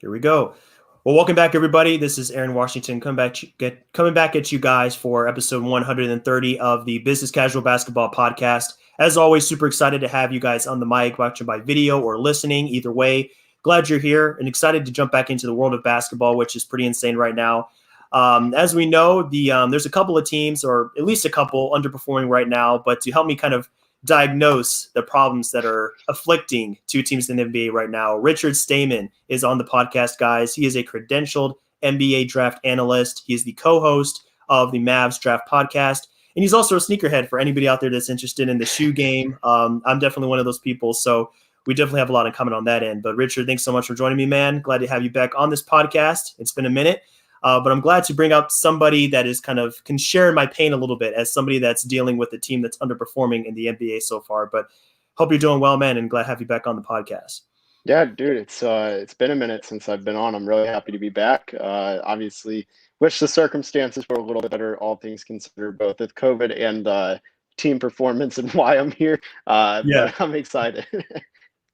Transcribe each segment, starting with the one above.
Here we go. Well, welcome back, everybody. This is Aaron Washington coming back at you guys for episode 130 of the Business Casual Basketball Podcast. As always, super excited to have you guys on the mic, watching by video or listening. Either way, glad you're here and excited to jump back into the world of basketball, which is pretty insane right now. As we know, there's a couple of teams, or at least a couple, underperforming right now. But to help me kind of diagnose the problems that are afflicting two teams in the NBA right now, Richard Stamen is on the podcast, guys. He is a credentialed NBA draft analyst. He is the co-host of the Mavs Draft Podcast, and he's also a sneakerhead for anybody out there that's interested in the shoe game. I'm definitely one of those people, so we definitely have a lot in common on that end. But Richard, thanks so much for joining me, man. Glad to have you back on this podcast. It's been a minute. But I'm glad to bring up somebody that is can share my pain a little bit as somebody that's dealing with a team that's underperforming in the NBA so far. But hope you're doing well, man, and glad to have you back on the podcast. Yeah, dude, it's been a minute since I've been on. I'm really happy to be back. Obviously, wish the circumstances were a little bit better, all things considered, both with COVID and team performance and why I'm here. But I'm excited.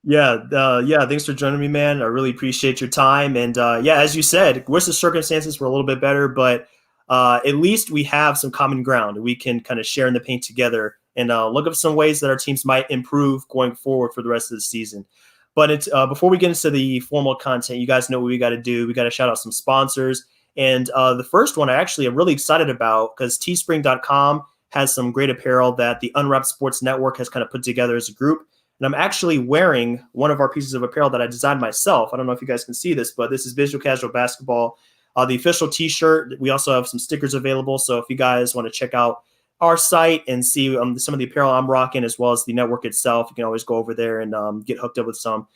Yeah. Thanks for joining me, man. I really appreciate your time. And as you said, wish the circumstances were a little bit better, but at least we have some common ground. We can kind of share in the paint together and look up some ways that our teams might improve going forward for the rest of the season. But it's before we get into the formal content, you guys know what we got to do. We got to shout out some sponsors. And the first one I actually am really excited about because teespring.com has some great apparel that the Unwrapped Sports Network has kind of put together as a group. And I'm actually wearing one of our pieces of apparel that I designed myself. I don't know if you guys can see this, but this is Visual Casual Basketball, the official T-shirt. We also have some stickers available. So if you guys want to check out our site and see some of the apparel I'm rocking, as well as the network itself, you can always go over there and get hooked up with some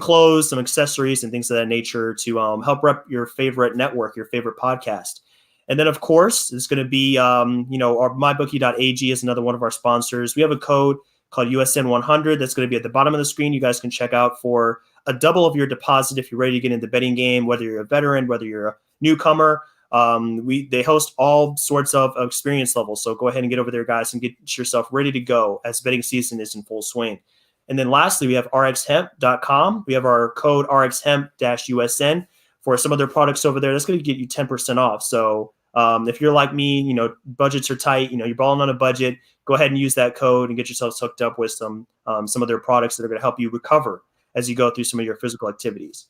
clothes, some accessories, and things of that nature to help rep your favorite network, your favorite podcast. And then, of course, it's going to be, our mybookie.ag is another one of our sponsors. We have a code called USN100 that's going to be at the bottom of the screen. You guys can check out for a double of your deposit if you're ready to get into the betting game, whether you're a veteran, whether you're a newcomer. They host all sorts of experience levels. So go ahead and get over there, guys, and get yourself ready to go as betting season is in full swing. And then lastly, we have rxhemp.com. We have our code rxhemp-USN for some of their products over there. That's going to get you 10% off. So if you're like me, budgets are tight, you're balling on a budget, go ahead and use that code and get yourself hooked up with some of their products that are going to help you recover as you go through some of your physical activities.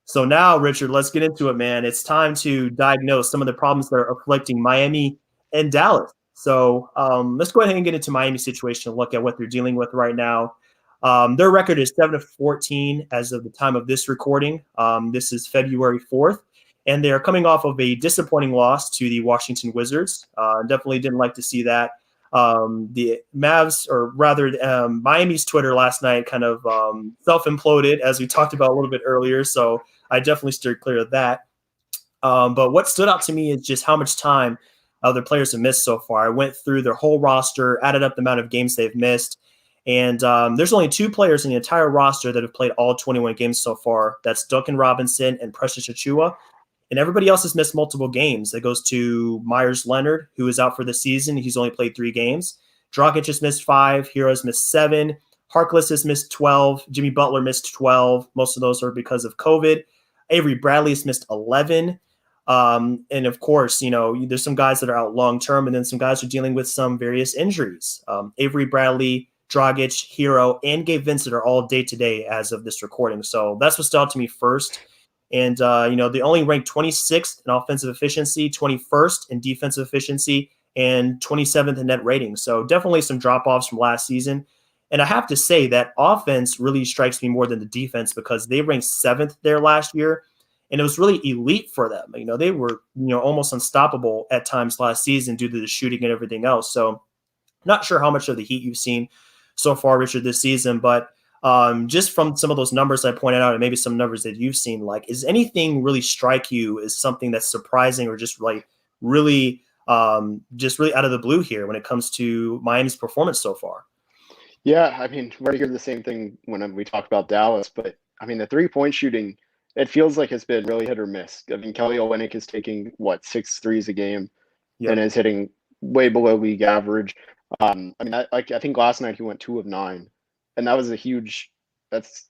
So now, Richard, let's get into it, man. It's time to diagnose some of the problems that are afflicting Miami and Dallas. So let's go ahead and get into Miami's situation and look at what they're dealing with right now. Their record is 7-14 as of the time of this recording. This is February 4th. And they are coming off of a disappointing loss to the Washington Wizards. Definitely didn't like to see that. The Mavs, or rather Miami's Twitter last night kind of self-imploded, as we talked about a little bit earlier. So I definitely steered clear of that. But what stood out to me is just how much time their players have missed so far. I went through their whole roster, added up the amount of games they've missed. And there's only two players in the entire roster that have played all 21 games so far. That's Duncan Robinson and Precious Achiuwa. And everybody else has missed multiple games. That goes to Myers Leonard, who is out for the season. He's only played 3 games. Dragic has missed 5. Heroes missed 7. Harkless has missed 12. Jimmy Butler missed 12. Most of those are because of COVID. Avery Bradley has missed 11. And of course, there's some guys that are out long-term, and then some guys are dealing with some various injuries. Avery Bradley, Dragic, Hero, and Gabe Vincent are all day-to-day as of this recording. So that's what stood out to me first. And, they only ranked 26th in offensive efficiency, 21st in defensive efficiency, and 27th in net rating. So definitely some drop-offs from last season. And I have to say that offense really strikes me more than the defense because they ranked 7th there last year. And it was really elite for them. They were, almost unstoppable at times last season due to the shooting and everything else. So not sure how much of the heat you've seen so far, Richard, this season, but just from some of those numbers I pointed out and maybe some numbers that you've seen, is anything really strike you as something that's surprising or just really out of the blue here when it comes to Miami's performance so far? Yeah, I mean, we're hearing the same thing when we talk about Dallas, but I mean, the 3-point shooting, it feels like it's been really hit or miss. I mean, Kelly Olynyk is taking 6 threes a game and is hitting way below league average. I think last night he went 2 of 9. And that was a huge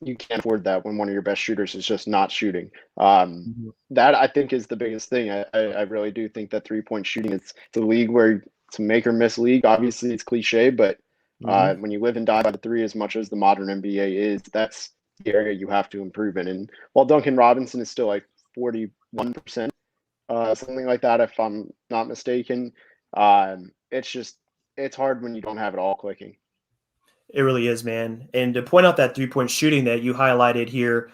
you can't afford that when one of your best shooters is just not shooting. Mhm. That I think is the biggest thing. I really do think that 3-point shooting it's a league where it's a make or miss league. Obviously, it's cliche, but Mhm. when you live and die by the three as much as the modern NBA is, that's the area you have to improve in. And while Duncan Robinson is still like 41%, something like that, if I'm not mistaken, it's hard when you don't have it all clicking. It really is, man. And to point out that 3-point shooting that you highlighted here,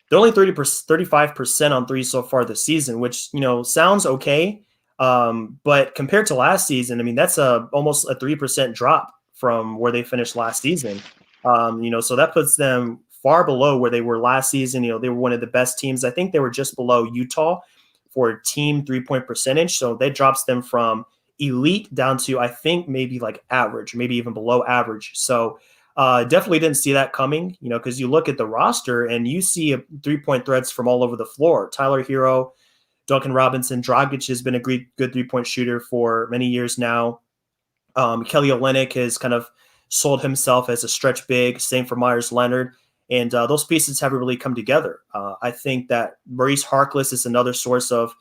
they're only 35% on threes so far this season, which, sounds okay. But compared to last season, I mean, that's almost a 3% drop from where they finished last season. So that puts them far below where they were last season. They were one of the best teams. I think they were just below Utah for team 3-point percentage. So that drops them from elite down to, I think, maybe like average, maybe even below average. So definitely didn't see that coming, because you look at the roster and you see 3-point threats from all over the floor. Tyler Hero, Duncan Robinson, Dragic has been a good 3-point shooter for many years now. Kelly Olynyk has kind of sold himself as a stretch big. Same for Myers Leonard. And those pieces haven't really come together. I think that Maurice Harkless is another source of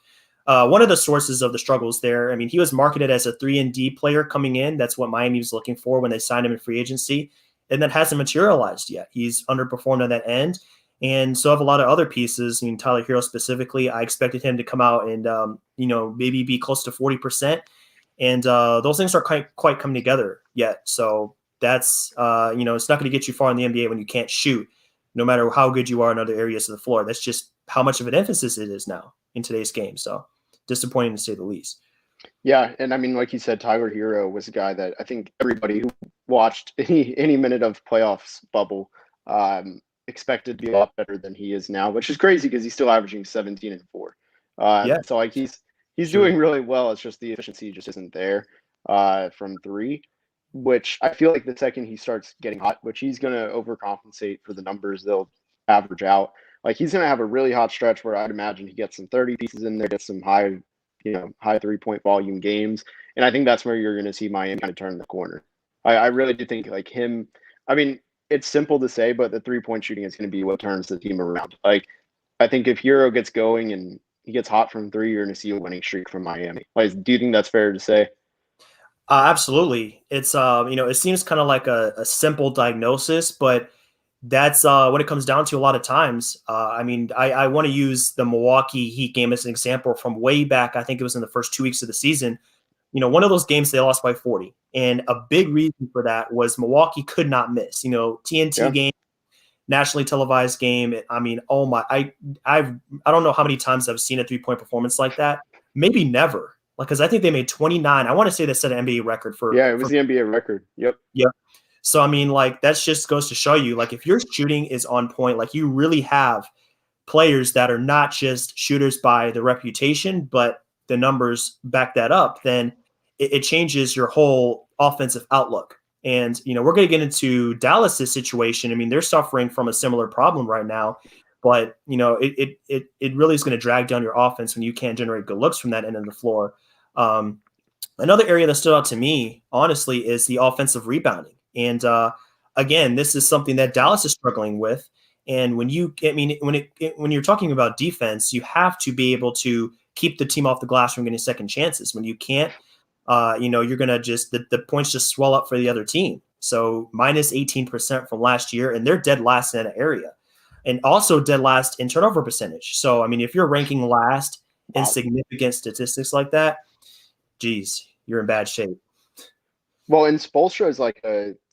one of the sources of the struggles there. I mean, he was marketed as a 3-and-D player coming in. That's what Miami was looking for when they signed him in free agency. And that hasn't materialized yet. He's underperformed on that end. And so have a lot of other pieces. I mean, Tyler Hero specifically, I expected him to come out and, maybe be close to 40%. And those things are quite coming together yet. So that's, it's not going to get you far in the NBA when you can't shoot, no matter how good you are in other areas of the floor. That's just how much of an emphasis it is now in today's game. So disappointing to say the least. Yeah, and I mean, like you said, Tyler Hero was a guy that I think everybody who watched any minute of playoffs bubble expected to be a lot better than he is now, which is crazy because he's still averaging 17 and 4. Yeah, So like he's true. doing really well. It's just the efficiency just isn't there from three, which I feel like the second he starts getting hot, which he's gonna overcompensate for the numbers they'll average out. Like he's gonna have a really hot stretch where I'd imagine he gets some 30 pieces in there, gets some high 3-point volume games. And I think that's where you're going to see Miami kind of turn the corner. I really do think like him. I mean, it's simple to say, but the 3-point shooting is going to be what turns the team around. Like, I think if Hero gets going and he gets hot from three, you're going to see a winning streak from Miami. Like, do you think that's fair to say? Absolutely. It's, it seems kind of like a simple diagnosis, but that's when it comes down to a lot of times. I mean, I want to use the Milwaukee Heat game as an example from way back. I think it was in the first 2 weeks of the season. One of those games they lost by 40. And a big reason for that was Milwaukee could not miss. TNT Yeah. game, nationally televised game. I mean, oh my, I don't know how many times I've seen a 3-point performance like that. Maybe never. Like, because I think they made 29. I want to say they set an NBA record Yeah, it was for the NBA record. Yep. yeah. So I mean, like that just goes to show you, like if your shooting is on point, like you really have players that are not just shooters by the reputation, but the numbers back that up, then it changes your whole offensive outlook. And we're going to get into Dallas's situation. I mean, they're suffering from a similar problem right now, but it really is going to drag down your offense when you can't generate good looks from that end of the floor. Another area that stood out to me, honestly, is the offensive rebounding. And again, this is something that Dallas is struggling with. And when you're talking about defense, you have to be able to keep the team off the glass from getting second chances. When you can't, you're going to just, the points just swell up for the other team. So minus 18% from last year, and they're dead last in that area. And also dead last in turnover percentage. So, I mean, if you're ranking last in Wow. significant statistics like that, geez, you're in bad shape. Well, and Spoelstra is like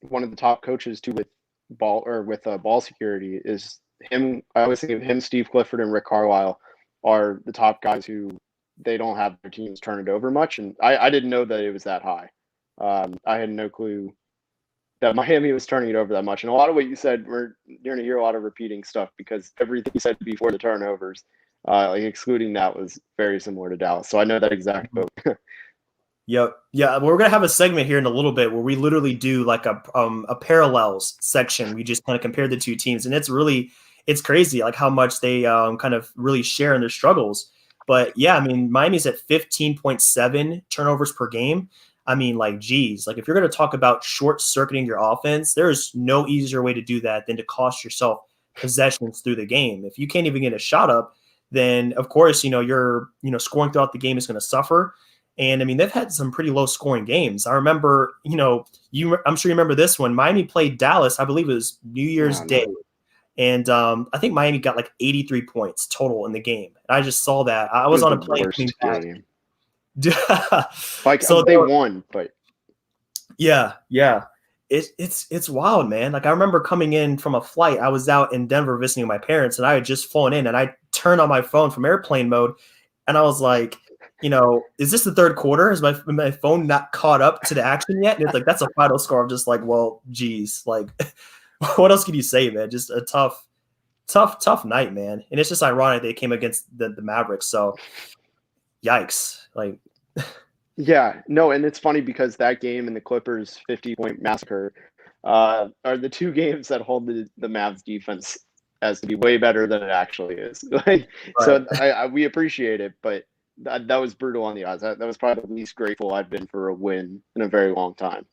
one of the top coaches too with ball security. Is him? I always think of him, Steve Clifford, and Rick Carlisle are the top guys who they don't have their teams turn it over much. And I didn't know that it was that high. I had no clue that Miami was turning it over that much. And a lot of what you said, you're going to hear a lot of repeating stuff because everything you said before the turnovers, like excluding that, was very similar to Dallas. So I know that exact vote. Yep. Yeah. We're going to have a segment here in a little bit where we literally do like a parallels section. We just kind of compare the two teams, and it's crazy like how much they kind of really share in their struggles. But yeah, I mean, Miami's at 15.7 turnovers per game. I mean, like, geez, like if you're going to talk about short circuiting your offense, there's no easier way to do that than to cost yourself possessions through the game. If you can't even get a shot up, then of course, your scoring throughout the game is going to suffer. And I mean, they've had some pretty low scoring games. I remember, I'm sure you remember this one. Miami played Dallas, I believe it was New Year's Day. And I think Miami got like 83 points total in the game. And I just saw that. I was on a plane coming back. Like, so they won, but yeah. It's wild, man. Like I remember coming in from a flight. I was out in Denver visiting my parents, and I had just flown in, and I turned on my phone from airplane mode, and I was like, is this the third quarter? Is my phone not caught up to the action yet? And it's like, that's a final score. I'm just like, well, geez, like what else can you say, man? Just a tough night, man. And it's just ironic they came against the Mavericks. So yikes. Like, yeah, no. And it's funny because that game and the Clippers 50-point massacre are the two games that hold the Mavs defense as to be way better than it actually is. Like, right. So we appreciate it, but that was brutal on the odds. That was probably the least grateful I've been for a win in a very long time.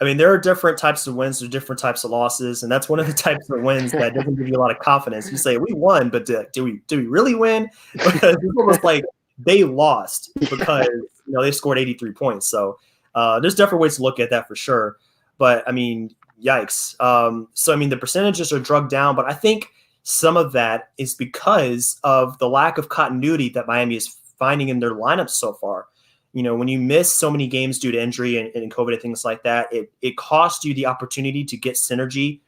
I mean, there are different types of wins, there's different types of losses, and that's one of the types of wins that doesn't give you a lot of confidence. You say, we won, but do we really win? Because it's almost like they lost because they scored 83 points. So there's different ways to look at that for sure. But, I mean, yikes. So, I mean, the percentages are drugged down, but I think some of that is because of the lack of continuity that Miami is finding in their lineups so far. When you miss so many games due to injury and COVID and things like that, it costs you the opportunity to get synergy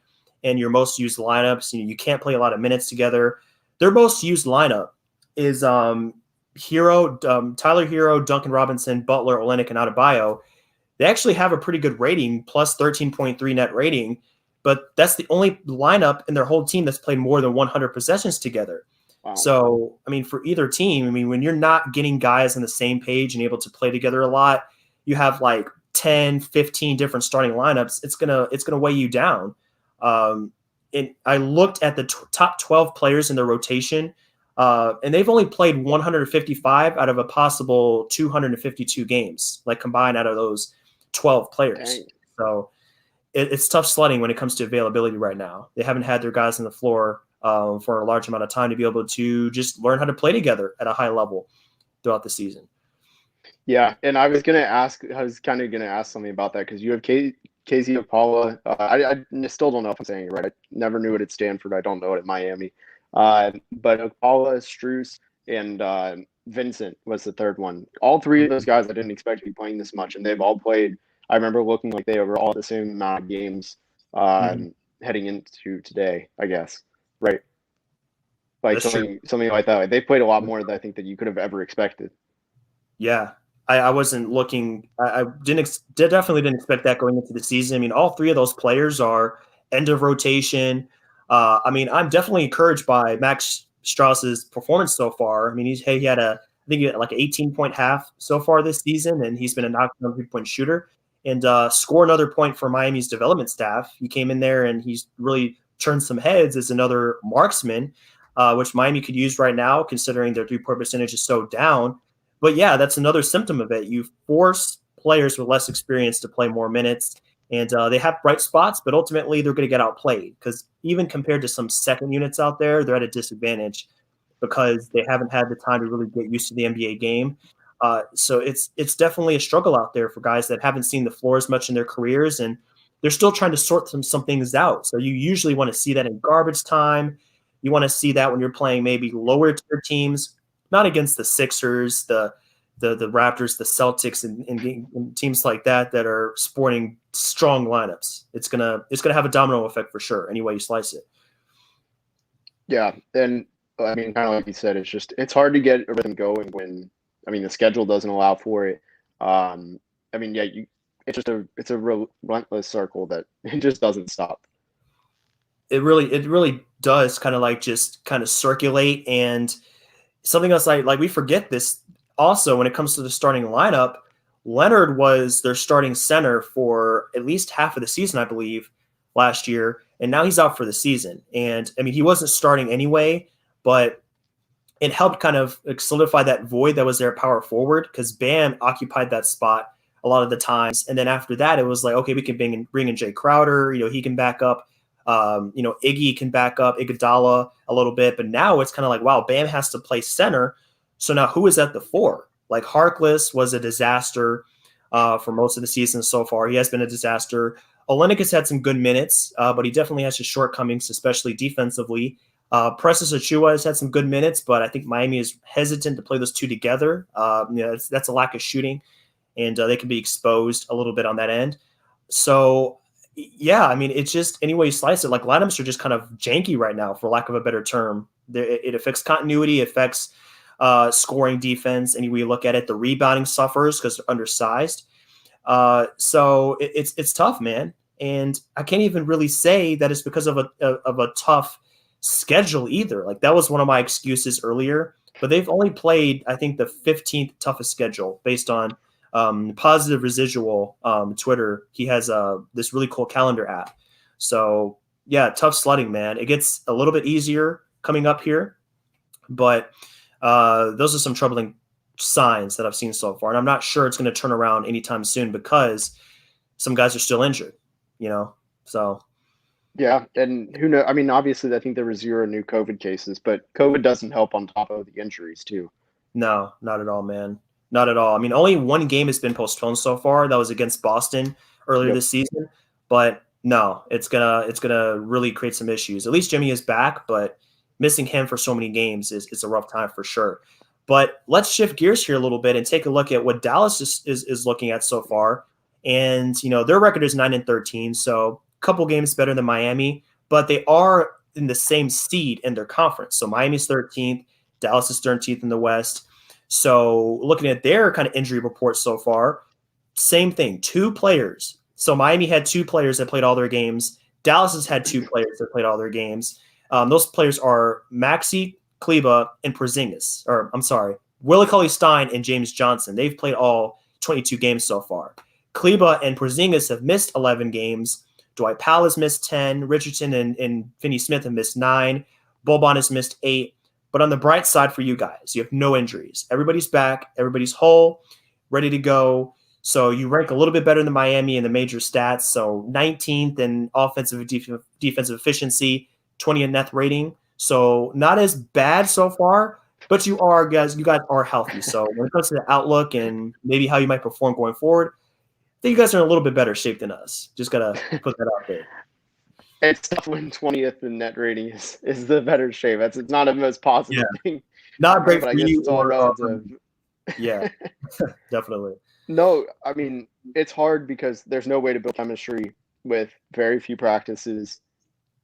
in your most used lineups. You can't play a lot of minutes together. Their most used lineup is Tyler Hero, Duncan Robinson, Butler, Olynyk, and Adebayo. They actually have a pretty good rating, plus 13.3 net rating, but that's the only lineup in their whole team that's played more than 100 possessions together. Wow. So, I mean, for either team, I mean, when you're not getting guys on the same page and able to play together a lot, you have like 10, 15 different starting lineups. It's gonna weigh you down. And I looked at the top 12 players in their rotation, and they've only played 155 out of a possible 252 games, like combined out of those 12 players. Dang. So it's tough sledding when it comes to availability right now. They haven't had their guys on the floor for a large amount of time to be able to just learn how to play together at a high level throughout the season. Yeah, and I was kind of going to ask something about that because you have KZ Okpala. I still don't know if I'm saying it right. I never knew it at Stanford. I don't know it at Miami. But Okpala, Strus, and Vincent was the third one. All three of those guys I didn't expect to be playing this much, and they've all played. I remember looking like they were all the same amount of games heading into today, I guess. Right. Like something like that. They played a lot more than I think that you could have ever expected. Yeah. I wasn't looking. I definitely didn't expect that going into the season. I mean, all three of those players are end of rotation. I mean, I'm definitely encouraged by Max Strus's performance so far. I mean, he had like an 18-point half so far this season, and he's been a knockdown 3-point shooter and score another point for Miami's development staff. He came in there and he's really turned some heads as another marksman, which Miami could use right now, considering their 3-point percentage is so down. But yeah, that's another symptom of it. You force players with less experience to play more minutes, and they have bright spots, but ultimately they're going to get outplayed because even compared to some second units out there, they're at a disadvantage because they haven't had the time to really get used to the NBA game. So it's definitely a struggle out there for guys that haven't seen the floor as much in their careers, and they're still trying to sort some things out. So you usually want to see that in garbage time. You want to see that when you're playing maybe lower tier teams, not against the Sixers, the Raptors, the Celtics, and teams like that are sporting strong lineups. It's gonna have a domino effect for sure. Any way you slice it. Yeah, and I mean, kind of like you said, it's hard to get everything going when the schedule doesn't allow for it. I mean, yeah, it's a relentless circle that it just doesn't stop. It really does kind of circulate. And something else like we forget this also when it comes to the starting lineup. Leonard was their starting center for at least half of the season, I believe, last year, and now he's out for the season. And I mean, he wasn't starting anyway, but it helped kind of solidify that void that was there at power forward because Bam occupied that spot a lot of the times. And then after that, it was like, okay, we can bring in Jay Crowder. He can back up. Iggy can back up Iguodala a little bit. But now it's kind of like, wow, Bam has to play center. So now who is at the four? Like Harkless was a disaster for most of the season so far. He has been a disaster. Olynyk has had some good minutes, but he definitely has his shortcomings, especially defensively. Precious Achiuwa has had some good minutes, but I think Miami is hesitant to play those two together. That's a lack of shooting, and they can be exposed a little bit on that end. So, yeah, I mean, it's just any way you slice it. Like lineups are just kind of janky right now, for lack of a better term. It affects continuity, it affects scoring defense. Any way you look at it, the rebounding suffers because they're undersized. So it's tough, man. And I can't even really say that it's because of a tough schedule either. Like that was one of my excuses earlier, but they've only played, I think, the 15th toughest schedule based on Positive Residual Twitter. He has this really cool calendar app. So yeah, tough sledding, man. It gets a little bit easier coming up here, but those are some troubling signs that I've seen so far. And I'm not sure it's going to turn around anytime soon because some guys are still injured, so. Yeah, and who knows? I mean, obviously, I think there were 0 new COVID cases, but COVID doesn't help on top of the injuries too. No, not at all, man. Not at all. I mean, only one game has been postponed so far. That was against Boston earlier this season. But no, it's gonna really create some issues. At least Jimmy is back, but missing him for so many games is a rough time for sure. But let's shift gears here a little bit and take a look at what Dallas is looking at so far. And their record is 9-13, so a couple games better than Miami, but they are in the same seed in their conference. So Miami's 13th, Dallas is 13th in the West. So looking at their kind of injury report so far, same thing, 2 players. So Miami had 2 players that played all their games. Dallas has had 2 players that played all their games. Those players are Maxey, Kleba, and Porzingis. Or I'm sorry, Willie Cauley-Stein and James Johnson. They've played all 22 games so far. Kleba and Porzingis have missed 11 games. Dwight Powell has missed 10. Richardson and Finney Smith have missed 9. Boban has missed 8. But on the bright side for you guys, you have no injuries. Everybody's back. Everybody's whole, ready to go. So you rank a little bit better than Miami in the major stats. So 19th in offensive defensive efficiency, 20th net rating. So not as bad so far, but you guys are healthy. So when it comes to the outlook and maybe how you might perform going forward, I think you guys are in a little bit better shape than us. Just got to put that out there. It's tough when 20th in net rating is the better shape. It's not the most positive thing. Not great for you. It's all relative. Yeah, definitely. No, I mean, it's hard because there's no way to build chemistry with very few practices,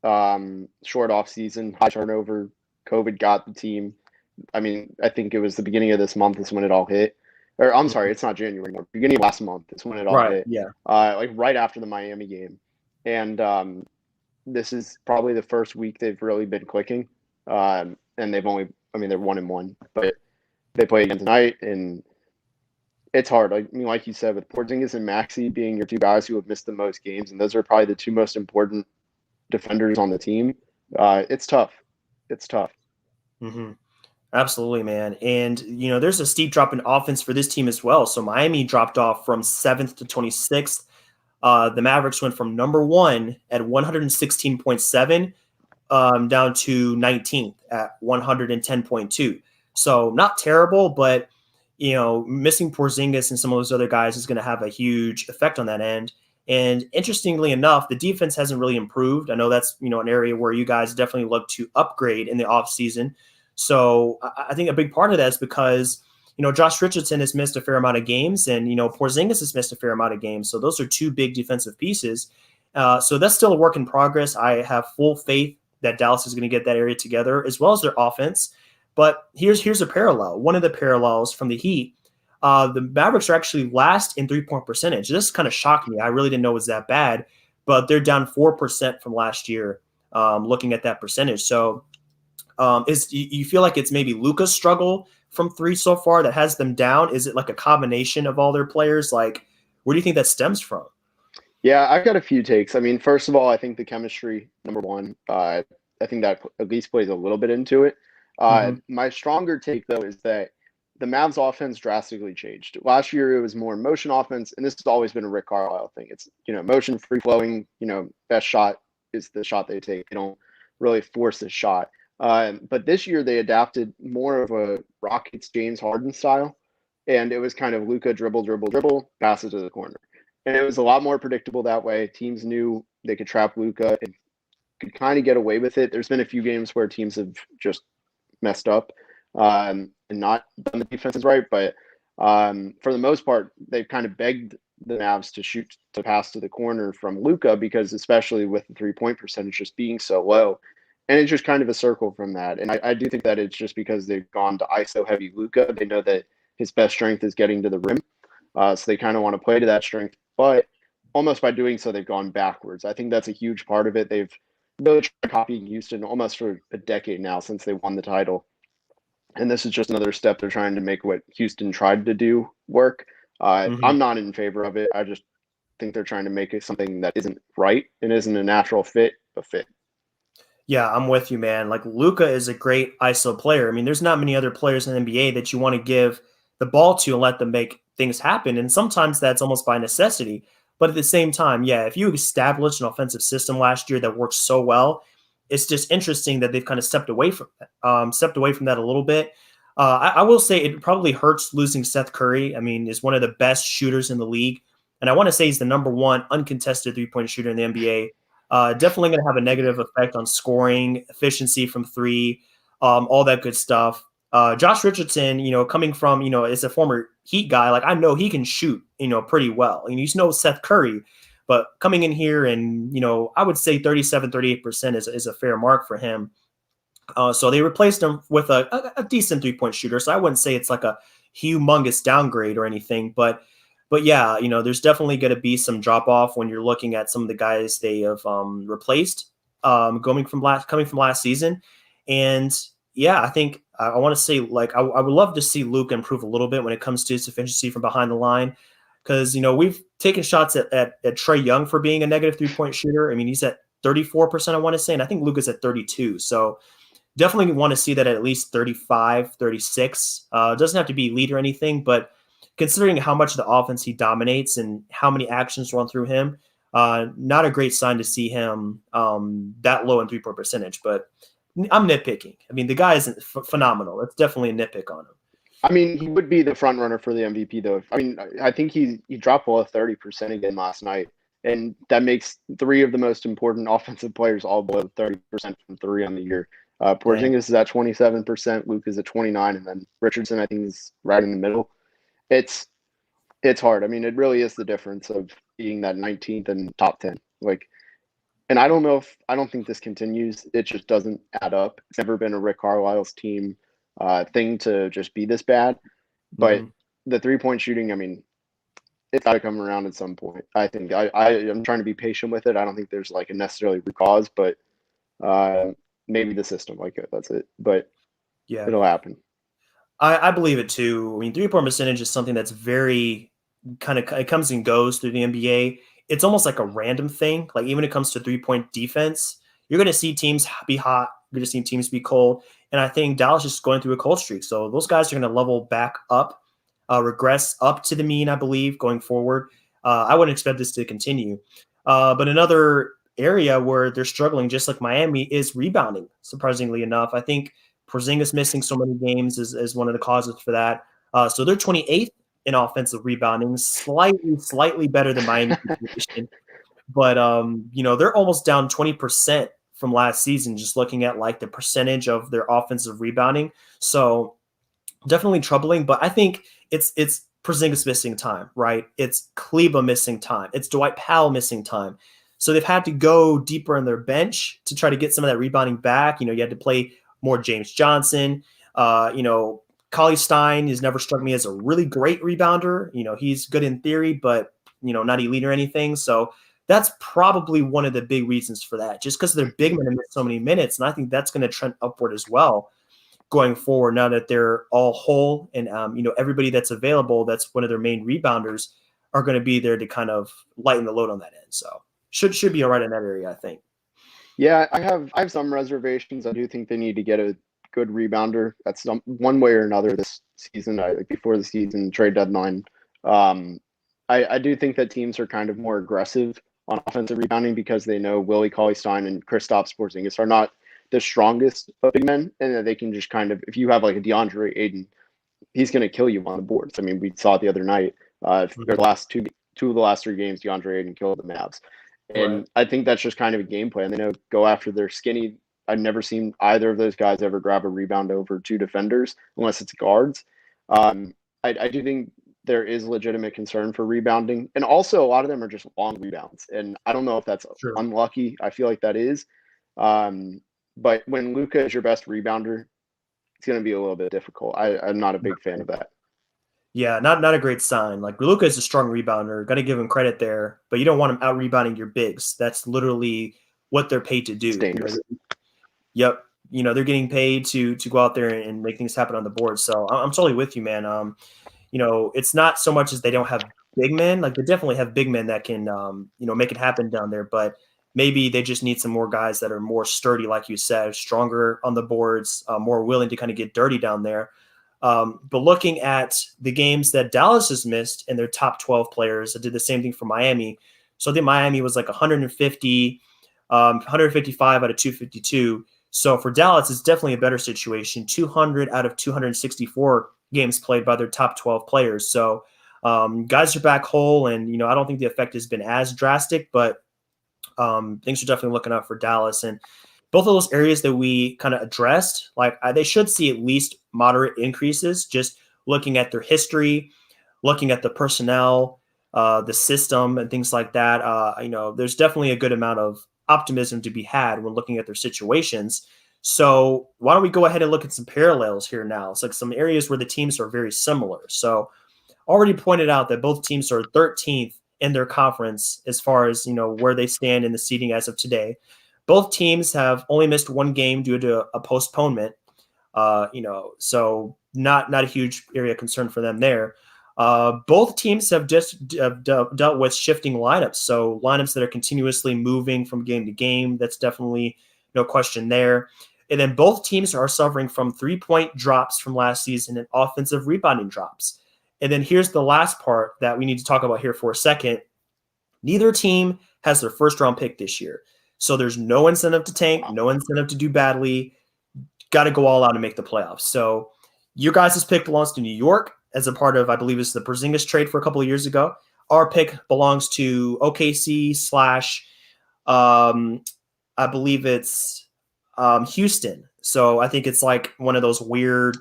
short off season, high turnover. COVID got the team. I mean, I think it was the beginning of this month is when it all hit. Or I'm sorry, it's not January anymore. Beginning of last month is when it all hit. Yeah. Like right after the Miami game. And this is probably the first week they've really been clicking. And they're 1-1, but they play again tonight, and it's hard. Like you said, with Porzingis and Maxey being your 2 guys who have missed the most games, and those are probably the 2 most important defenders on the team. It's tough. It's tough. Mm-hmm. Absolutely, man. And, there's a steep drop in offense for this team as well. So Miami dropped off from 7th to 26th. The Mavericks went from number 1 at 116.7 down to 19th at 110.2. So not terrible, but, missing Porzingis and some of those other guys is going to have a huge effect on that end. And interestingly enough, the defense hasn't really improved. I know that's, an area where you guys definitely look to upgrade in the offseason. So I think a big part of that is because, Josh Richardson has missed a fair amount of games, and, Porzingis has missed a fair amount of games. So those are 2 big defensive pieces. So that's still a work in progress. I have full faith that Dallas is going to get that area together, as well as their offense. But here's a parallel. One of the parallels from the Heat, the Mavericks are actually last in 3-point percentage. This kind of shocked me. I really didn't know it was that bad, but they're down 4% from last year, looking at that percentage. So you feel like it's maybe Luka's struggle from 3 so far that has them down? Is it like a combination of all their players? Like, where do you think that stems from? Yeah, I've got a few takes. I mean, first of all, I think the chemistry, number 1, I think that at least plays a little bit into it. My stronger take, though, is that the Mavs offense drastically changed. Last year it was more motion offense, and this has always been a Rick Carlisle thing. It's, motion, free flowing, best shot is the shot they take. They don't really force a shot. But this year they adapted more of a Rockets James Harden style, and it was kind of Luka dribble, dribble, dribble, pass it to the corner. And it was a lot more predictable that way. Teams knew they could trap Luka and could kind of get away with it. There's been a few games where teams have just messed up and not done the defenses right, but for the most part, they've kind of begged the Mavs to pass to the corner from Luka, because especially with the 3-point percentage just being so low, and it's just kind of a circle from that. And I do think that it's just because they've gone to ISO heavy Luka. They know that his best strength is getting to the rim, so they kind of want to play to that strength. But almost by doing so, they've gone backwards. I think that's a huge part of it. They've really tried copying Houston almost for a decade now since they won the title. And this is just another step they're trying to make what Houston tried to do work. I'm not in favor of it. I just think they're trying to make it something that isn't right and isn't a natural fit, a fit. Yeah, I'm with you, man. Like, Luka is a great ISO player. I mean, there's not many other players in the NBA that you want to give the ball to and let them make things happen. And sometimes that's almost by necessity. But at the same time, yeah, if you established an offensive system last year that worked so well, it's just interesting that they've kind of stepped away from that a little bit. I will say it probably hurts losing Seth Curry. I mean, is one of the best shooters in the league. And I want to say he's the number one uncontested three-point shooter in the NBA. Definitely going to have a negative effect on scoring, efficiency from three, all that good stuff. Josh Richardson, coming from, as a former Heat guy, like, I know he can shoot, pretty well. And you know Seth Curry, but coming in here and, I would say 37, 38% is a fair mark for him. So they replaced him with a decent three-point shooter. So I wouldn't say it's like a humongous downgrade or anything, but yeah, there's definitely going to be some drop off when you're looking at some of the guys they have replaced coming from last season. And yeah, I think I want to say, like, I would love to see Luke improve a little bit when it comes to his efficiency from behind the line. Because, we've taken shots at Trae Young for being a negative 3-point shooter. I mean, he's at 34%, I want to say, and I think Luke is at 32. So definitely want to see that at least 35, 36. Doesn't have to be lead or anything, but considering how much of the offense he dominates and how many actions run through him, not a great sign to see him that low in 3-point percentage. But I'm nitpicking. I mean, the guy isn't phenomenal. It's definitely a nitpick on him. I mean, he would be the front runner for the MVP, though. I mean, I think he dropped below 30% again last night, and that makes three of the most important offensive players all below 30% from three on the year. Porzingis is at 27%, Luke is at 29%, and then Richardson, I think, is right in the middle. It's hard. I mean, it really is the difference of being that 19th and top 10. And I don't think this continues. It just doesn't add up. It's never been a Rick Carlisle's team thing to just be this bad. But the 3-point shooting, I mean, it's got to come around at some point. I think I'm trying to be patient with it. I don't think there's like a necessarily root cause, but maybe the system, that's it. But yeah, it'll happen. I believe it too. I mean, 3-point percentage is something that's very it comes and goes through the NBA. It's almost like a random thing. Like, even when it comes to 3-point defense, you're going to see teams be hot. You're going to see teams be cold. And I think Dallas is going through a cold streak. So those guys are going to level back up, regress up to the mean, I believe, going forward. I wouldn't expect this to continue. But another area where they're struggling, just like Miami, is rebounding, surprisingly enough. I think Porzingis missing so many games is one of the causes for that. So they're 28th in offensive rebounding, slightly better than Miami. But, they're almost down 20% from last season, just looking at like the percentage of their offensive rebounding. So definitely troubling, but I think it's Porzingis missing time, right? It's Kleba missing time. It's Dwight Powell missing time. So they've had to go deeper in their bench to try to get some of that rebounding back. You had to play more James Johnson. Cauley Stein has never struck me as a really great rebounder. He's good in theory, but, not elite or anything. So that's probably one of the big reasons for that, just because they're big men and miss so many minutes. And I think that's going to trend upward as well going forward, now that they're all whole and, everybody that's available, that's one of their main rebounders, are going to be there to kind of lighten the load on that end. So should be all right in that area, I think. Yeah, I have some reservations. I do think they need to get a good rebounder at some one way or another this season. Like before the season trade deadline, I do think that teams are kind of more aggressive on offensive rebounding because they know Willie Cauley-Stein and Kristaps Porzingis are not the strongest of big men, and that they can just kind of, if you have like a DeAndre Ayton, he's going to kill you on the boards. I mean, we saw it the other night. The last two of the last 3 games, DeAndre Ayton killed the Mavs, and I think that's just kind of a game plan. They know go after their skinny. I've never seen either of those guys ever grab a rebound over 2 defenders unless it's guards. I do think there is legitimate concern for rebounding, and also a lot of them are just long rebounds, and I don't know if that's unlucky. I feel like that is, but when Luka is your best rebounder, it's going to be a little bit difficult. I'm not a big fan of that. Yeah, not a great sign. Like Luka is a strong rebounder. Got to give him credit there, but you don't want him out rebounding your bigs. That's literally what they're paid to do. It's dangerous. Yep. They're getting paid to go out there and make things happen on the board. So I'm totally with you, man. It's not so much as they don't have big men. Like they definitely have big men that can, make it happen down there. But maybe they just need some more guys that are more sturdy, like you said, stronger on the boards, more willing to kind of get dirty down there. But looking at the games that Dallas has missed and their top 12 players, I did the same thing for Miami. So I think Miami was like 150, 155 out of 252. So for Dallas, it's definitely a better situation. 200 out of 264 games played by their top 12 players. So guys are back whole, and I don't think the effect has been as drastic, but things are definitely looking up for Dallas. And both of those areas that we kind of addressed, like they should see at least moderate increases. Just looking at their history, looking at the personnel, the system, and things like that. There's definitely a good amount of optimism to be had when looking at their situations. So why don't we go ahead and look at some parallels here now? It's like some areas where the teams are very similar. So already pointed out that both teams are 13th in their conference as far as, where they stand in the seeding as of today. Both teams have only missed 1 game due to a postponement. So not a huge area of concern for them there. Both teams have just dealt with shifting lineups. So lineups that are continuously moving from game to game. That's definitely no question there. And then both teams are suffering from 3-point drops from last season and offensive rebounding drops. And then here's the last part that we need to talk about here for a second. Neither team has their first round pick this year. So there's no incentive to tank, no incentive to do badly. Got to go all out and make the playoffs. So your guys' pick belongs to New York as a part of, I believe it's the Porzingis trade for a couple of years ago. Our pick belongs to OKC / I believe it's Houston. So I think it's like one of the weird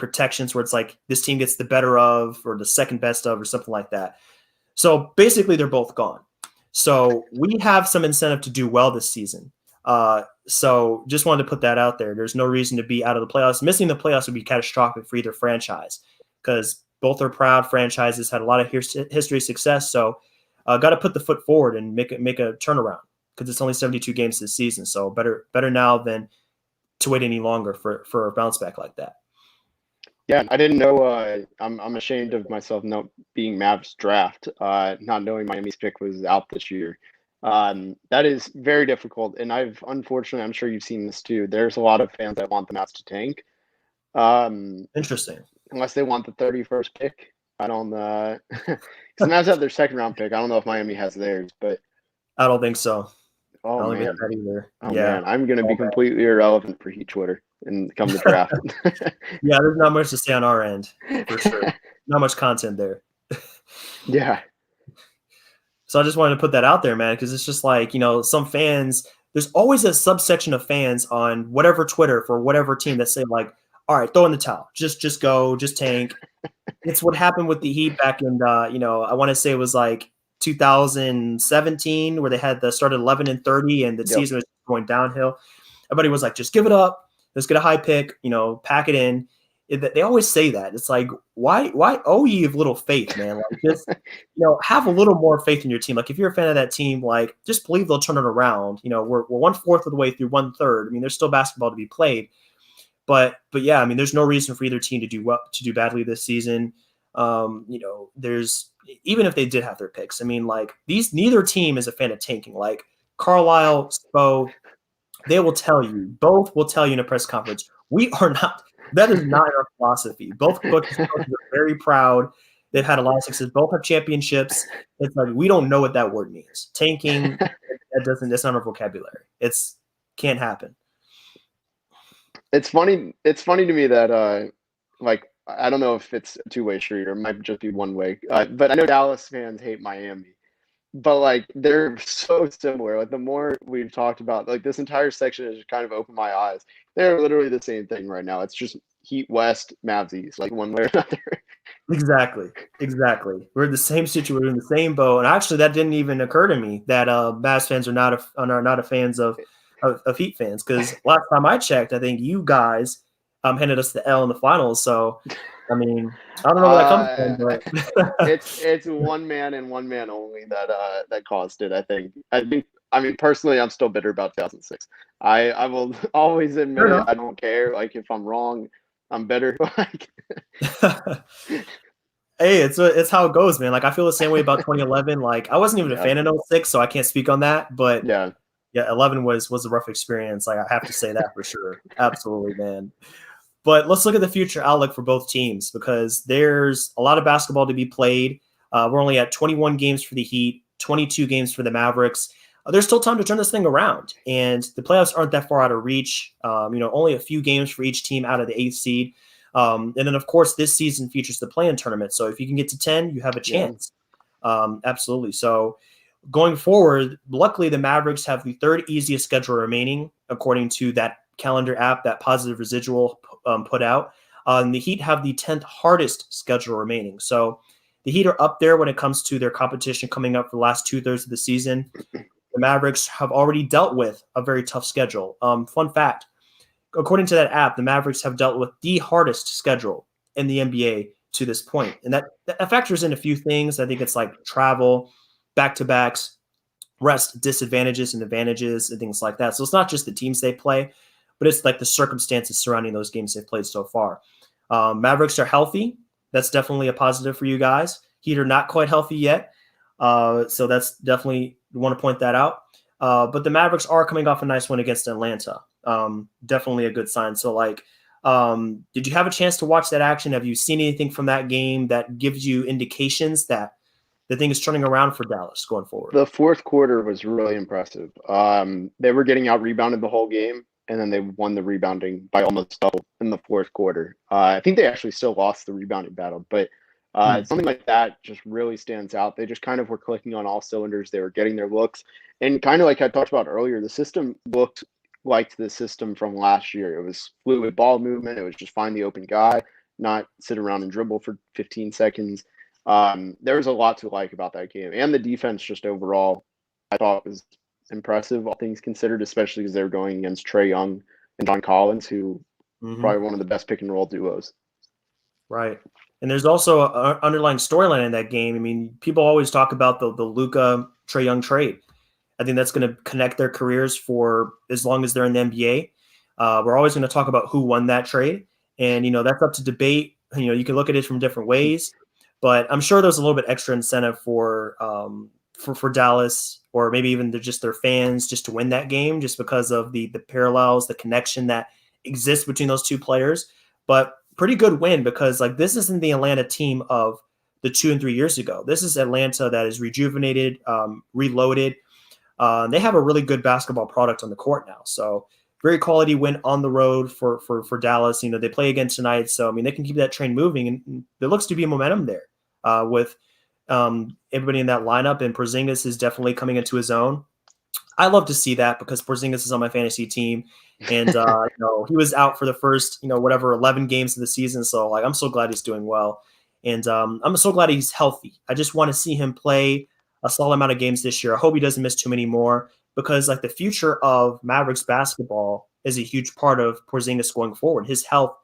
protections where it's like this team gets the better of or the second best of or something like that. So basically they're both gone. So we have some incentive to do well this season. So just wanted to put that out there. There's no reason to be out of the playoffs. Missing the playoffs would be catastrophic for either franchise because both are proud franchises, had a lot of history of success. So got to put the foot forward and make a turnaround because it's only 72 games this season. So better now than to wait any longer for a bounce back like that. Yeah, I didn't know. I'm ashamed of myself not being Mavs draft, not knowing Miami's pick was out this year. That is very difficult, and unfortunately, I'm sure you've seen this too. There's a lot of fans that want the Mavs to tank. Interesting. Unless they want the 31st pick, I don't. Because the Mavs have their second round pick. I don't know if Miami has theirs, but I don't think so. Oh, I don't man. think that either. Oh man, I'm gonna be completely irrelevant for Heat Twitter and come the draft. Yeah, there's not much to say on our end for sure. Not much content there. Yeah. So I just wanted to put that out there, man, because it's just like, some fans, there's always a subsection of fans on whatever Twitter for whatever team that say like, all right, throw in the towel. Just go, just tank. It's what happened with the Heat back in, I want to say it was like 2017 where they had the started 11-30 and the season was going downhill. Everybody was like, just give it up. Let's get a high pick, pack it in. They always say that. It's like, why owe ye of little faith, man? Like just, have a little more faith in your team. Like if you're a fan of that team, like just believe they'll turn it around. We're 1/4 of the way through 1/3. I mean, there's still basketball to be played. But yeah, I mean, there's no reason for either team to do badly this season. There's even if they did have their picks. I mean, like neither team is a fan of tanking. Like Carlisle, Spo, they will tell you, both will tell you in a press conference, we are not, that is not our philosophy. Both coaches are very proud. They've had a lot of success. Both have championships. It's like, we don't know what that word means. Tanking, that's not our vocabulary. It's can't happen. It's funny. It's funny to me that like I don't know if it's a two-way street or it might just be one way. But I know Dallas fans hate Miami, but like they're so similar. Like the more we've talked about, like this entire section has just kind of opened my eyes. They're literally the same thing right now. It's just Heat West, Mavs East, like one way or another. Exactly. Exactly. We're in the same situation, we're in the same boat. And actually, that didn't even occur to me that Mavs fans are not a fans of Heat fans. Because last time I checked, I think you guys handed us the L in the finals. So, I mean, I don't know where that comes from, but It's one man and one man only that that caused it. I mean personally, I'm still bitter about 2006. I will always admit it. I don't care. Like if I'm wrong, I'm bitter. Like hey, it's how it goes, man. Like I feel the same way about 2011. Like I wasn't even a fan of '06, so I can't speak on that. But yeah, 11 was a rough experience. Like I have to say that for sure. Absolutely, man. But let's look at the future outlook for both teams because there's a lot of basketball to be played. We're only at 21 games for the Heat, 22 games for the Mavericks. There's still time to turn this thing around, and the playoffs aren't that far out of reach. Only a few games for each team out of the eighth seed. And then, of course, this season features the play-in tournament. So if you can get to 10, you have a chance. Absolutely. So going forward, luckily the Mavericks have the third easiest schedule remaining, according to that calendar app that Positive Residual put out. And the Heat have the 10th hardest schedule remaining. So the Heat are up there when it comes to their competition coming up for the last 2/3 of the season. The Mavericks have already dealt with a very tough schedule. Fun fact, according to that app, the Mavericks have dealt with the hardest schedule in the NBA to this point. And that factors in a few things. I think it's like travel, back-to-backs, rest disadvantages and advantages and things like that. So it's not just the teams they play, but it's like the circumstances surrounding those games they've played so far. Mavericks are healthy. That's definitely a positive for you guys. Heat are not quite healthy yet. So that's definitely, want to point that out. But the Mavericks are coming off a nice win against Atlanta. Definitely a good sign. So did you have a chance to watch that action? Have you seen anything from that game that gives you indications that the thing is turning around for Dallas going forward? the fourth quarter was really impressive. They were getting out rebounded the whole game, and then they won the rebounding by almost double in the fourth quarter. I think they actually still lost the rebounding battle, but something like that just really stands out. They just kind of were clicking on all cylinders. They were getting their looks, and kind of like I talked about earlier, the system looked like the system from last year. It was fluid ball movement. It was just find the open guy, not sit around and dribble for 15 seconds. There was a lot to like about that game, and the defense just overall, I thought was impressive, all things considered, especially because they were going against Trae Young and John Collins, who probably one of the best pick and roll duos. Right. And there's also an underlying storyline in that game. I mean, people always talk about the Luka Trae Young trade. I think that's going to connect their careers for as long as they're in the NBA. We're always going to talk about who won that trade, and that's up to debate. You can look at it from different ways, but I'm sure there's a little bit extra incentive for Dallas, or maybe even just their fans, just to win that game, just because of the parallels, the connection that exists between those two players. But pretty good win, because this isn't the Atlanta team of the 2 and 3 years ago. This is Atlanta that is rejuvenated, reloaded. They have a really good basketball product on the court now. So very quality win on the road for Dallas. They play again tonight. So, I mean, they can keep that train moving, and there looks to be momentum there with everybody in that lineup. And Porzingis is definitely coming into his own. I love to see that, because Porzingis is on my fantasy team, and he was out for the first 11 games of the season. So I'm so glad he's doing well, and I'm so glad he's healthy. I just want to see him play a solid amount of games this year. I hope he doesn't miss too many more, because the future of Mavericks basketball is a huge part of Porzingis going forward. His health,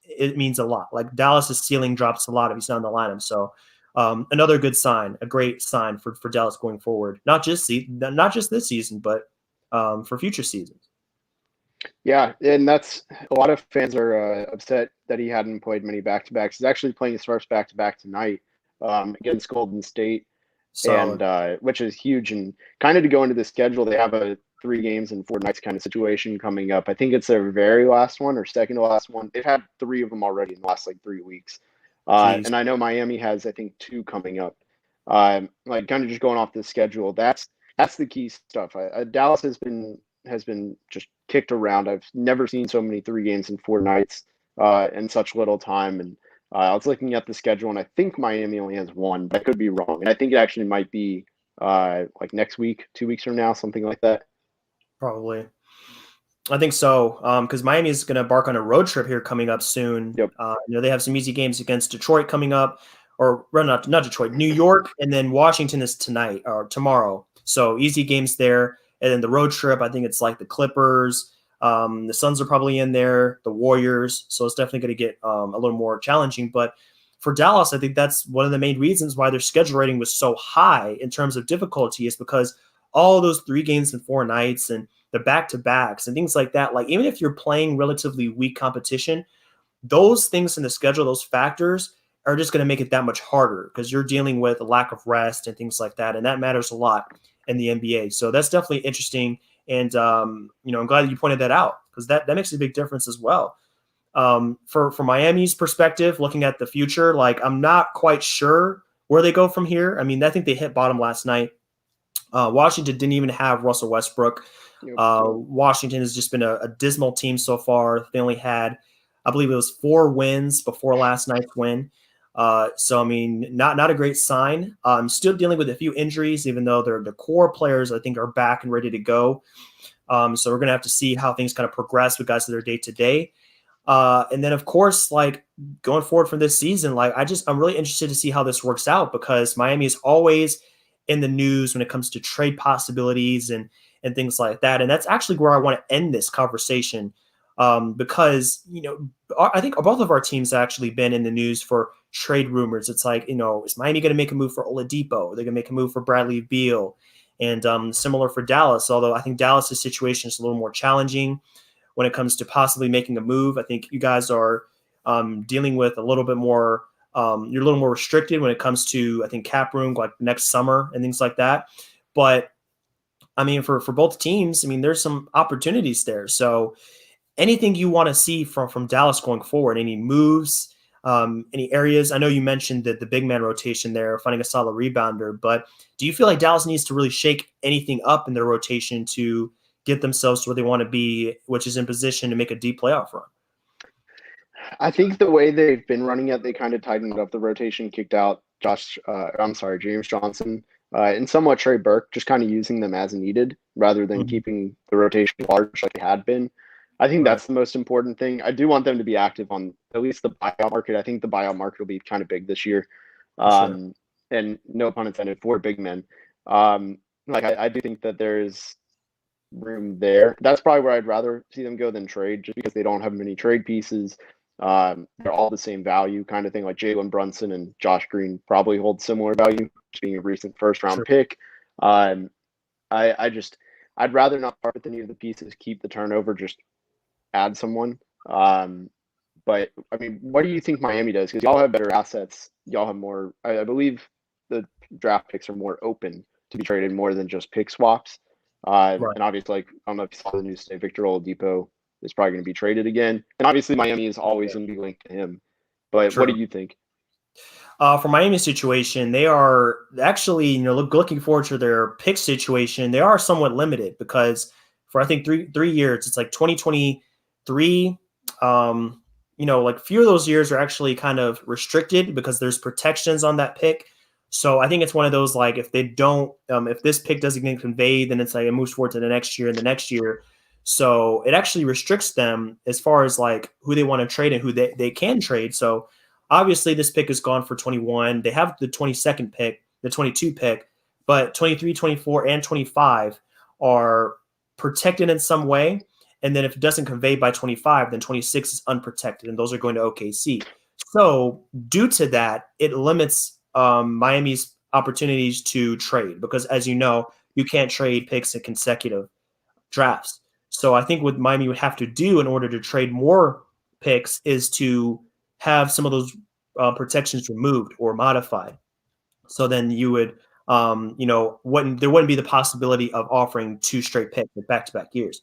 it means a lot. Dallas's ceiling drops a lot if he's not in the lineup. So another good sign, a great sign for Dallas going forward. Not just this season, but for future seasons. Yeah, and that's a lot of fans are upset that he hadn't played many back-to-backs. He's actually playing his first back-to-back tonight against Golden State. Solid. And which is huge. And kind of to go into the schedule, they have a 3 games in 4 nights kind of situation coming up. I think it's their very last one or second to last one. They've had 3 of them already in the last like 3 weeks. Jeez. And I know Miami has, I think, 2 coming up. Like kind of just going off the schedule. That's the key stuff. Dallas has been just kicked around. I've never seen so many 3 games in 4 nights in such little time. And I was looking at the schedule, and I think Miami only has 1, but I could be wrong. And I think it actually might be like next week, 2 weeks from now, something like that. Probably. I think so, because Miami is going to embark on a road trip here coming up soon. Yep. They have some easy games against Detroit coming up, or not Detroit, New York, and then Washington is tonight or tomorrow. So easy games there, and then the road trip. I think it's like the Clippers. The Suns are probably in there, the Warriors. So it's definitely going to get a little more challenging. But for Dallas, I think that's one of the main reasons why their schedule rating was so high in terms of difficulty, is because all those 3 games in 4 nights and the back-to-backs and things like that. Like, even if you're playing relatively weak competition, those things in the schedule, those factors are just going to make it that much harder, because you're dealing with a lack of rest and things like that. And that matters a lot in the NBA. So that's definitely interesting. And, I'm glad that you pointed that out, because that makes a big difference as well. For Miami's perspective, looking at the future, like, I'm not quite sure where they go from here. I mean, I think they hit bottom last night. Washington didn't even have Russell Westbrook. Yep. Washington has just been a dismal team so far. They only had, I believe it was 4 wins before last night's win. So, I mean, not a great sign. Still dealing with a few injuries, even though the core players, I think, are back and ready to go. So we're going to have to see how things kind of progress with guys to their day-to-day. And then, of course, like, going forward from this season, like, I'm really interested to see how this works out, because Miami is always in the news when it comes to trade possibilities and things like that. And that's actually where I want to end this conversation, because, I think both of our teams have actually been in the news for trade rumors. It's like, is Miami going to make a move for Oladipo? Are they going to make a move for Bradley Beal? And similar for Dallas, although I think Dallas's situation is a little more challenging when it comes to possibly making a move. I think you guys are dealing with a little bit more, you're a little more restricted when it comes to, I think, cap room, like next summer and things like that. But I mean, for both teams, I mean, there's some opportunities there. So anything you want to see from Dallas going forward, any moves, any areas? I know you mentioned that the big man rotation there, finding a solid rebounder, but do you feel like Dallas needs to really shake anything up in their rotation to get themselves to where they want to be, which is in position to make a deep playoff run? I think the way they've been running it, they kind of tightened up the rotation, kicked out James Johnson, and somewhat Trey Burke, just kind of using them as needed rather than keeping the rotation large like it had been. I think that's the most important thing. I do want them to be active on at least the buyout market. I think the buyout market will be kind of big this year. Sure. And no pun intended for big men. I do think that there is room there. That's probably where I'd rather see them go than trade, just because they don't have many trade pieces. They're all the same value kind of thing. Like Jalen Brunson and Josh Green probably hold similar value, just being a recent first round pick. I'd rather not part with any of the pieces, keep the turnover, just add someone. But I mean, what do you think Miami does? Because y'all have better assets. Y'all have more. I believe the draft picks are more open to be traded more than just pick swaps. And obviously, like, I don't know if you saw the news today, Victor Oladipo is probably going to be traded again. And obviously, Miami is always going to be linked to him. But what do you think? For Miami's situation, they are actually, looking forward to their pick situation. They are somewhat limited, because for, I think, three years, it's like 2023. Like, few of those years are actually kind of restricted because there's protections on that pick. So I think it's one of those, like, if they don't, if this pick doesn't get conveyed, then it's like it moves forward to the next year and the next year. So it actually restricts them as far as, like, who they want to trade and who they can trade. So obviously this pick is gone for 21. They have the 22nd pick, the 22 pick, but 23, 24, and 25 are protected in some way. And then if it doesn't convey by 25, then 26 is unprotected, and those are going to OKC. So due to that, it limits Miami's opportunities to trade, because, as you know, you can't trade picks in consecutive drafts. So I think what Miami would have to do in order to trade more picks is to have some of those protections removed or modified. So then you would there wouldn't be the possibility of offering 2 straight picks in back-to-back years.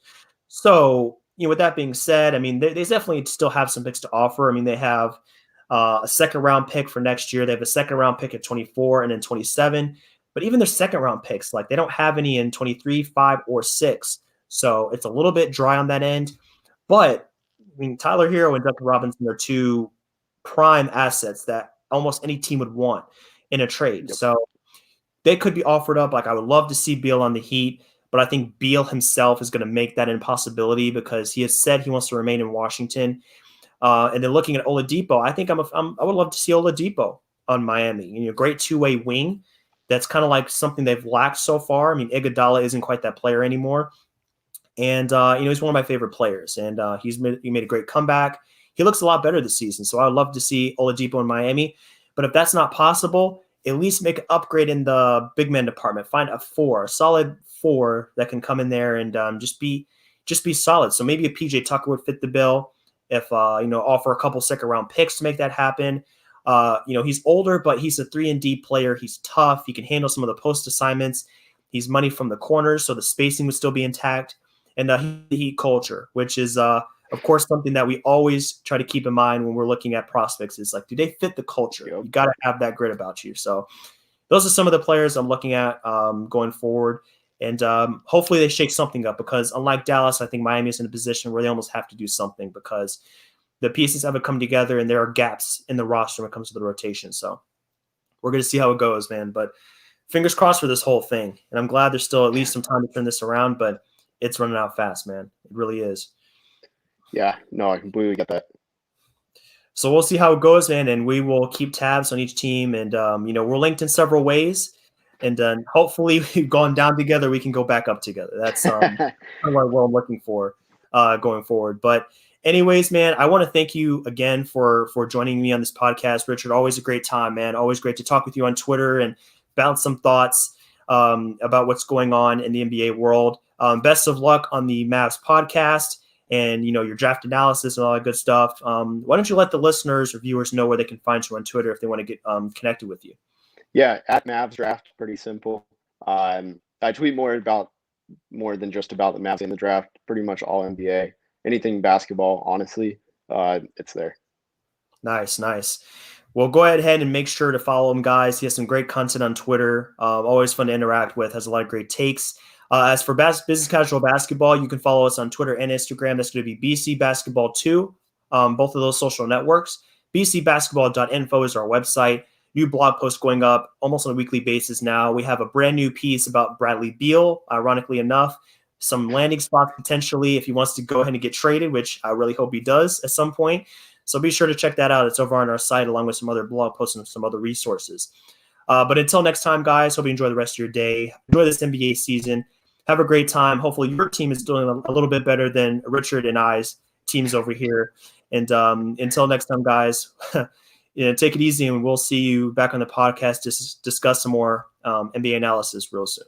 So, with that being said, I mean, they definitely still have some picks to offer. I mean, they have a second-round pick for next year. They have a second-round pick at 24 and then 27. But even their second-round picks, like they don't have any in 23, 5, or 6. So it's a little bit dry on that end. But, I mean, Tyler Hero and Duncan Robinson are 2 prime assets that almost any team would want in a trade. Yep. So they could be offered up. Like I would love to see Beal on the Heat, but I think Beal himself is going to make that an impossibility because he has said he wants to remain in Washington. And then looking at Oladipo, I think I would love to see Oladipo on Miami. Great 2-way wing. That's kind of like something they've lacked so far. I mean, Iguodala isn't quite that player anymore. And, he's one of my favorite players. And he made a great comeback. He looks a lot better this season. So I would love to see Oladipo in Miami. But if that's not possible, at least make an upgrade in the big man department. Find a solid 4 that can come in there and just be solid. So maybe a PJ Tucker would fit the bill. If offer a couple second-round picks to make that happen. He's older, but he's a 3-and-D player. He's tough. He can handle some of the post assignments. He's money from the corners, so the spacing would still be intact. And the Heat culture, which is, of course, something that we always try to keep in mind when we're looking at prospects. Is like, do they fit the culture? Yep. You got to have that grit about you. So those are some of the players I'm looking at going forward. And hopefully they shake something up because unlike Dallas, I think Miami is in a position where they almost have to do something because the pieces haven't come together and there are gaps in the roster when it comes to the rotation. So we're going to see how it goes, man. But fingers crossed for this whole thing. And I'm glad there's still at least some time to turn this around, but it's running out fast, man. It really is. Yeah, no, I completely get that. So we'll see how it goes, man, and we will keep tabs on each team. And, we're linked in several ways. And then hopefully we've gone down together. We can go back up together. That's kind of what I'm looking for going forward. But anyways, man, I want to thank you again for joining me on this podcast, Richard. Always a great time, man. Always great to talk with you on Twitter and bounce some thoughts about what's going on in the NBA world. Best of luck on the Mavs podcast and, your draft analysis and all that good stuff. Why don't you let the listeners or viewers know where they can find you on Twitter if they want to get connected with you? Yeah, at Mavs Draft, pretty simple. I tweet more than just about the Mavs and the draft, pretty much all NBA. Anything basketball, honestly, it's there. Nice. Well, go ahead and make sure to follow him, guys. He has some great content on Twitter. Always fun to interact with. Has a lot of great takes. As for Business Casual Basketball, you can follow us on Twitter and Instagram. That's going to be BC Basketball 2, both of those social networks. bcbasketball.info is our website. New blog post going up almost on a weekly basis now. We have a brand new piece about Bradley Beal, ironically enough. Some landing spots potentially if he wants to go ahead and get traded, which I really hope he does at some point. So be sure to check that out. It's over on our site along with some other blog posts and some other resources. But until next time, guys, hope you enjoy the rest of your day. Enjoy this NBA season. Have a great time. Hopefully your team is doing a little bit better than Richard and I's teams over here. And until next time, guys, take it easy, and we'll see you back on the podcast to discuss some more NBA analysis real soon.